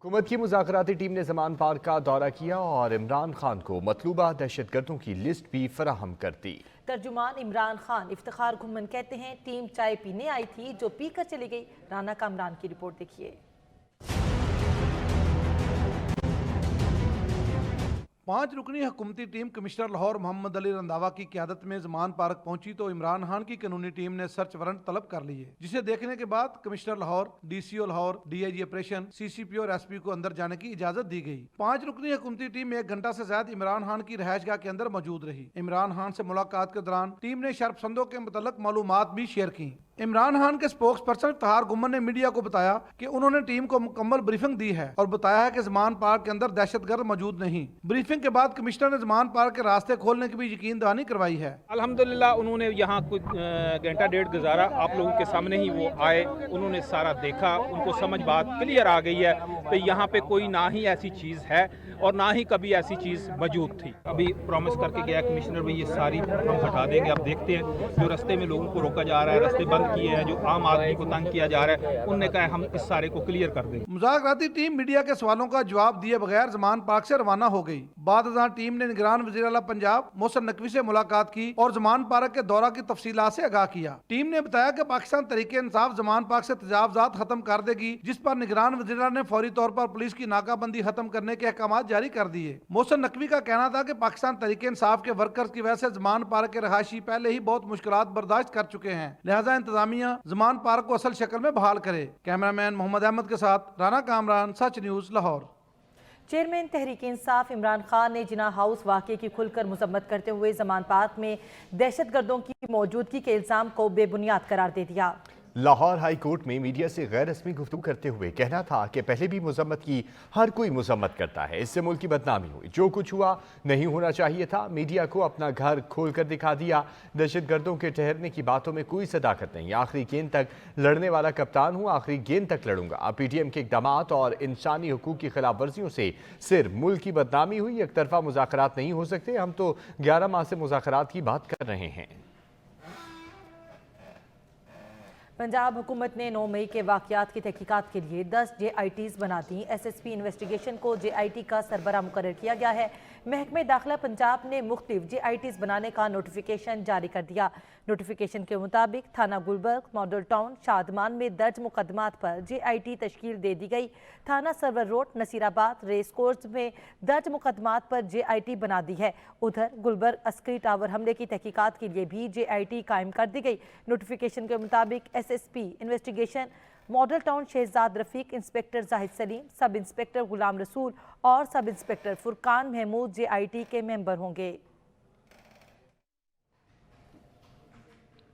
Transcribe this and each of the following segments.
हुकूमत की मुज़ाकराती टीम ने ज़मान पार्क का दौरा किया और इमरान खान को मतलूबा दहशतगर्दों की लिस्ट भी फराहम कर दी। तर्जुमान इमरान खान इफ्तिखार घुम्मन कहते हैं, टीम चाय पीने आई थी जो पीकर चली गई। राना कामरान की रिपोर्ट देखिए। 5 रुकनी हुकूमती टीम कमिश्नर लाहौर मोहम्मद अली रंधावा की क़यादत में ज़मान पार्क पहुंची तो इमरान खान की कानूनी टीम ने सर्च वारंट तलब कर लिए, जिसे देखने के बाद commissioner Lahore, DCO Lahore, DIG operation, CCP और SP को अंदर जाने की इजाजत दी गई। 5 रुकनी हुकूमती टीम 1 घंटा से ज्यादा इमरान खान की रहायशगाह के अंदर मौजूद रही। इमरान खान से मुलाकात के दौरान टीम ने शरपसंदों के मुतल्लिक मालूमात भी शेयर की। इमरान खान के स्पोक्स पर्सन इफ्तिखार घुम्मन ने मीडिया को बताया कि उन्होंने टीम को मुकम्मल ब्रीफिंग दी है और बताया है कि ज़मान पार्क के अंदर दहशतगर्द मौजूद नहीं। ब्रीफिंग के बाद कमिश्नर ने ज़मान पार्क के रास्ते खोलने की भी यकीन दहानी करवाई है। अल्हम्दुलिल्लाह उन्होंने यहाँ कुछ घंटा डेढ़ गुजारा, आप लोगों के सामने ही वो आए, उन्होंने सारा देखा, उनको समझ बात क्लियर आ गई है तो यहाँ पे कोई ना ही ऐसी चीज़ है और ना ही कभी ऐसी चीज़ मौजूद थी। अभी प्रॉमिस करके गया कमिश्नर भाई ये सारी हम हटा देंगे। आप देखते हैं जो रास्ते में लोगों को रोका जा रहा है, रास्ते बंद किए हैं, जो आम आदमी को तंग किया जा रहा है, उनने कहा हम इस सारे को क्लियर कर देंगे। मुज़ाकराती टीम मीडिया के सवालों का जवाब दिए बगैर ज़मान पार्क से रवाना हो गई। बाद टीम ने निगरान वज़ीर आला पंजाब मोहसिन नकवी से मुलाकात की और ज़मान पार्क के दौरा की तफसीलात से आगाह किया। टीम ने बताया कि पाकिस्तान तरीके इंसाफ ज़मान पार्क से तजावुज़ात खत्म कर देगी, जिस पर निगरान वज़ीर आला ने फौरी तौर पर पुलिस की नाकाबंदी खत्म करने के अहकाम जारी कर दिए। मोहसिन नकवी का कहना था कि पाकिस्तान तरीके इंसाफ के वर्कर्स की वजह से ज़मान पार्क के रहायशी पहले ही बहुत मुश्किलात बर्दाश्त कर चुके हैं, लिहाजा इंतजामिया ज़मान पार्क को असल शक्ल में बहाल करे। कैमरामैन मोहम्मद अहमद के साथ राना कामरान, सच न्यूज़, लाहौर। चेयरमैन तहरीक इंसाफ इमरान खान ने जिना हाउस वाक़े की खुलकर मजम्मत करते हुए ज़मान पार्क में दहशतगर्दों की मौजूदगी के इल्ज़ाम को बेबुनियाद करार दे दिया। लाहौर हाई कोर्ट में मीडिया से गैर रस्मी गुफ्तगू करते हुए कहना था कि पहले भी मजम्मत की, हर कोई मजम्मत करता है, इससे मुल्क की बदनामी हुई, जो कुछ हुआ नहीं होना चाहिए था। मीडिया को अपना घर खोल कर दिखा दिया। दहशतगर्दों के ठहरने की बातों में कोई सदाकत नहीं। आखिरी गेंद तक लड़ने वाला कप्तान हूँ, आखिरी गेंद तक लड़ूंगा। PTM के इकदाम और इंसानी हुकूक की खिलाफ वर्जियों से सिर्फ मुल्क की बदनामी हुई। एक तरफा मुज़ाकरात नहीं हो सकते। हम तो 11 माह से मुज़ाकरात की बात कर रहे हैं। पंजाब हुकूमत ने 9 मई के वाक़यात की तहकीकात के लिए 10 JITs बना दी। SSP इन्वेस्टिगेशन को JIT का सरबराह मुकर्रर किया गया है। महकमे दाखिला पंजाब ने मुख्तलिफ JITs बनाने का नोटिफिकेशन जारी कर दिया। नोटिफिकेशन के मुताबिक थाना गुलबर्ग, मॉडल टाउन, शादमान में दर्ज मुकदमात पर JIT तश्कील दे दी गई। थाना Sarwar road, Nasirabad, race course में दर्ज मुकदमात पर JIT बना दी है। उधर गुलबर्ग अस्करी टावर हमले की तहकीकात के लिए भी JIT कायम कर दी गई। नोटिफिकेशन के मुताबिक SSP investigation model town Shahzad Rafiq, inspector Zahid Saleem, sub inspector Ghulam Rasool और sub inspector Furqan Mahmood JIT के मेंबर होंगे।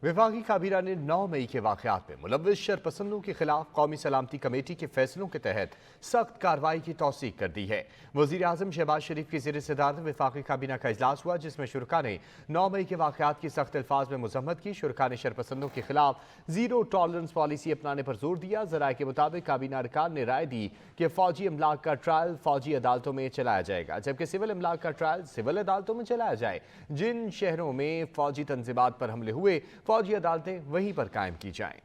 विफाकी काबीना ने 9 मई के वाक़यात में मुलव्विस शरपसंदों के खिलाफ कौमी सलामती कमेटी के फैसलों के तहत सख्त कार्रवाई की तौसीक कर दी है। वज़ीर आज़म शहबाज शरीफ की ज़ेर सदारत विफाकी काबीना का इजलास हुआ, जिसमें शुरका ने 9 मई के वाक़यात की सख्त अल्फाज में मजम्मत की। शुरका ने शरपसंदों के खिलाफ ज़ीरो टॉलरेंस पॉलिसी अपनाने पर जोर दिया। ज़राए के मुताबिक काबीना अरकान ने राय दी कि फ़ौजी अमलाक का ट्रायल फ़ौजी अदालतों में चलाया जाएगा, जबकि सिविल अमलाक का ट्रायल सिविल अदालतों में चलाया जाए। जिन शहरों में फ़ौजी तंजीमात पर हमले हुए, फ़ौजी अदालतें वहीं पर कायम की जाएं।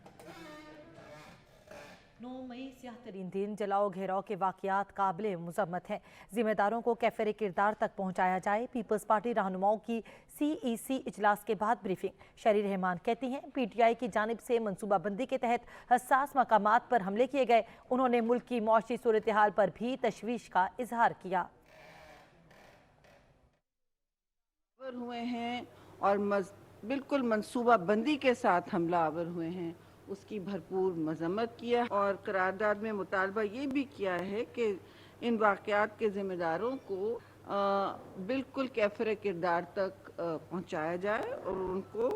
9 मई सियाह-तरीन दिन जलाओ घेराव के वाक़यात काबिल मुज़म्मत हैं। जिम्मेदारों को कैफरे किरदार तक पहुँचाया जाए। पीपल्स पार्टी रहनुमाओं की CEC इजलास के बाद ब्रीफिंग। शरी रहमान कहती हैं, PTI की जानिब से मनसूबाबंदी के तहत हसास मकामात पर हमले किए गए। उन्होंने मुल्क की मौशी सूरत हाल पर भी तशवीश का इजहार किया। हुए हैं और बिल्कुल मनसूबा बंदी के साथ हमला आवर हुए हैं, उसकी भरपूर मजम्मत किया और करारदाद में मुतालबा ये भी किया है कि इन वाक़यात के ज़िम्मेदारों को बिल्कुल कैफरे किरदार तक पहुँचाया जाए और उनको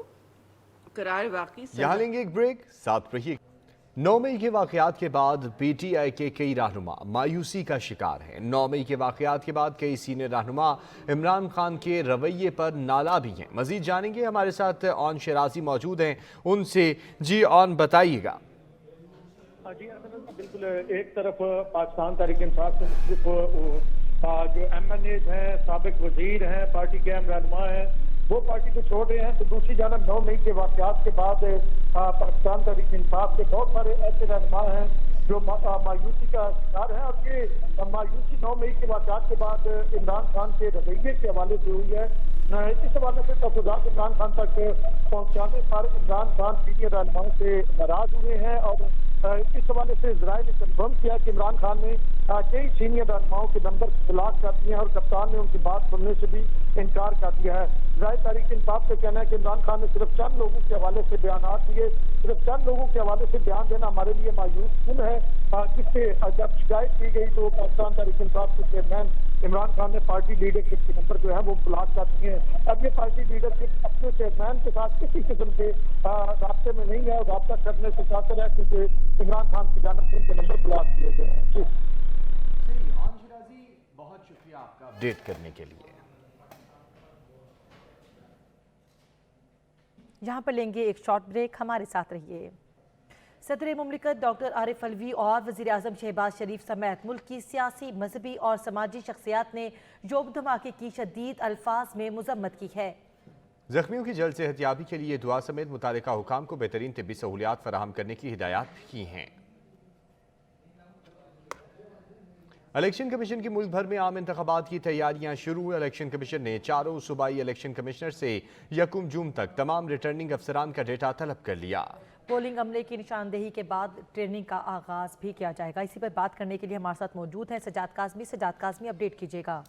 करार वाक़ई। यहाँ लेंगे एक ब्रेक, साथ रहिए। 9 मई के वाक़यात के बाद PTI के कई रहनुमा मायूसी का शिकार हैं। 9 मई के वाक़यात के बाद कई सीनियर रहनुमा इमरान खान के रवैये पर नाला भी हैं। मज़ीद जानेंगे, हमारे साथ ऑन शराजी मौजूद हैं, उनसे। जी ऑन बताइएगा। जी बिल्कुल, एक तरफ पाकिस्तान तहरीक इंसाफ से मुख्तलिफ जो MNAs हैं, साबिक वजीर हैं, पार्टी के अहम रहनुमा हैं, वो पार्टी को छोड़ रहे हैं, तो दूसरी जानब 9 मई के वाक़यात के बाद पाकिस्तान तहरीक इंसाफ के बहुत सारे ऐसे रहनुमा हैं जो मायूसी का शिकार है। और ये मायूसी 9 मई के वाक़यात के बाद इमरान खान के रवैये के हवाले से हुई है। इस हवाले से तफसीलात इमरान खान तक पहुंचाने पर इमरान खान सीनियर रहनुमाओं से नाराज हुए हैं और इस हवाले से इजराइल ने कंफर्म किया कि इमरान खान ने कई सीनियर रहनुमाओं के नंबर ब्लॉक कर दिए हैं और कप्तान ने उनकी बात सुनने से भी इनकार कर दिया है। इजराइल तहरीक इंसाफ से कहना है कि इमरान खान ने सिर्फ चंद लोगों के हवाले से बयान दिए, सिर्फ चंद लोगों के हवाले से बयान देना हमारे लिए मायूस कुन है। जिससे जब शिकायत की गई तो पाकिस्तान तहरीक इंसाफ के चेयरमैन इमरान खान ने पार्टी लीडरशिप के नंबर जो है वो ब्लॉक कर दिए हैं। अब ये पार्टी लीडरशिप अपने चेयरमैन के साथ किसी किस्म के रास्ते में नहीं है और रास्ता करने से चाहते है क्योंकि इमरान खान की जानब से उनके नंबर ब्लॉक किए गए हैं। जी सही, आन शिराजी, बहुत शुक्रिया आपका अपडेट करने के लिए। यहाँ पर लेंगे एक शॉर्ट ब्रेक, हमारे साथ रहिए। सदर मुमलिकत डॉक्टर आरिफ अलवी और वज़ीर आज़म शहबाज शरीफ समेत मुल्क की सियासी, मजहबी और समाजी शख्सियात ने जोब धमाके की शदीद अल्फाज में मजम्मत की है। जख्मियों की जल्द सेहतयाबी के लिए दुआ समेत मुतालिका हुकाम को बेहतरीन तिब्बी सहूलियात फराहम करने की हिदायत भी की हैं। इलेक्शन कमीशन की मुल्क भर में आम इंतखाबात की तैयारियां शुरू। इलेक्शन कमीशन ने चारों सूबाई इलेक्शन कमिश्नर से 1 जून तक तमाम रिटर्निंग अफसरान का डेटा तलब कर लिया। पोलिंग अमले की निशानदेही के बाद ट्रेनिंग का आगाज भी किया जाएगा। इसी पर बात करने के लिए हमारे साथ मौजूद हैं सजाद काज़मी, अपडेट कीजिएगा।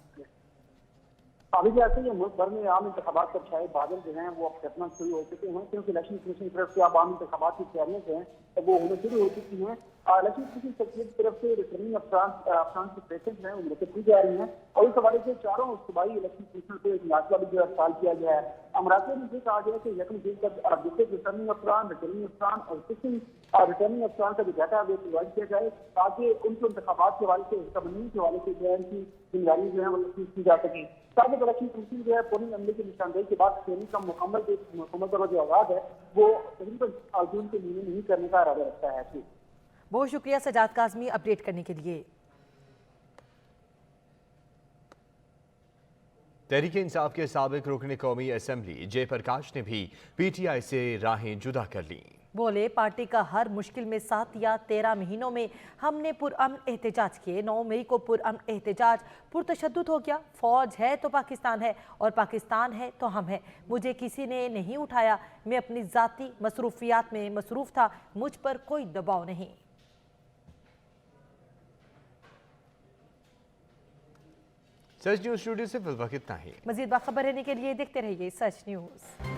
अभी जैसे ये मुल्क भर में आम इंतखाबात का छाए बादल जो हैं वो अब कटना शुरू हो चुके हैं, क्योंकि इलेक्शन कमीशन की तरफ से अब आम इंतखाबात की तैयारियां जो हैं वो होने शुरू हो चुकी हैं। इलेक्शन कमीशन सेक्रेटरी की तरफ से रिटर्निंग अफसरान की प्रेसेंट है वो मुनक़िद की जा रही हैं और इस हवाले से चारों सूबाई इलेक्शन कमीशन से इजलास भी जो है इस्तेमाल किया गया है। अमराती में ये कहा गया कि 1 जून तक डिस्ट्रिक्ट रिटर्निंग अफसरान और किसी रिटर्निंग अफसरान का जो डाटा है वो प्रोवाइड किया जाए ताकि उनके इंतखाबात के हवाले से, कमीशन के हवाले से जो है उनकी जिम्मेदारी जो है वो तस्दीक की जा सके। साथ इलेक्शन कमीशन जो है पोलिंग अमले की निशानदेही के बाद ट्रेनिंग का मुकम्मल तौर जो आगाज है वो तकरीबन जून के महीने में ही करने का इरादा रखता है। बहुत शुक्रिया सजाद काज़मी अपडेट करने के लिए। तहरीक इंसाफ के साबिक रुकन कौमी असम्बली जयप्रकाश ने भी PTI से राहें जुदा कर ली। बोले, पार्टी का हर मुश्किल में 7 या 13 महीनों में हमने पुरअमन एहतजाज किए। 9 मई को पुरअमन एहतजाज पुरतशद्दुद हो गया। फौज है तो पाकिस्तान है और पाकिस्तान है तो हम हैं। मुझे किसी ने नहीं उठाया, मैं अपनी ज़ाती मसरूफियात में मसरूफ़ था, मुझ पर कोई दबाव नहीं। सच न्यूज़ स्टूडियो से फिलहाल इतना ही। मज़ीद बाखबर रहने के लिए देखते रहिए सच न्यूज़।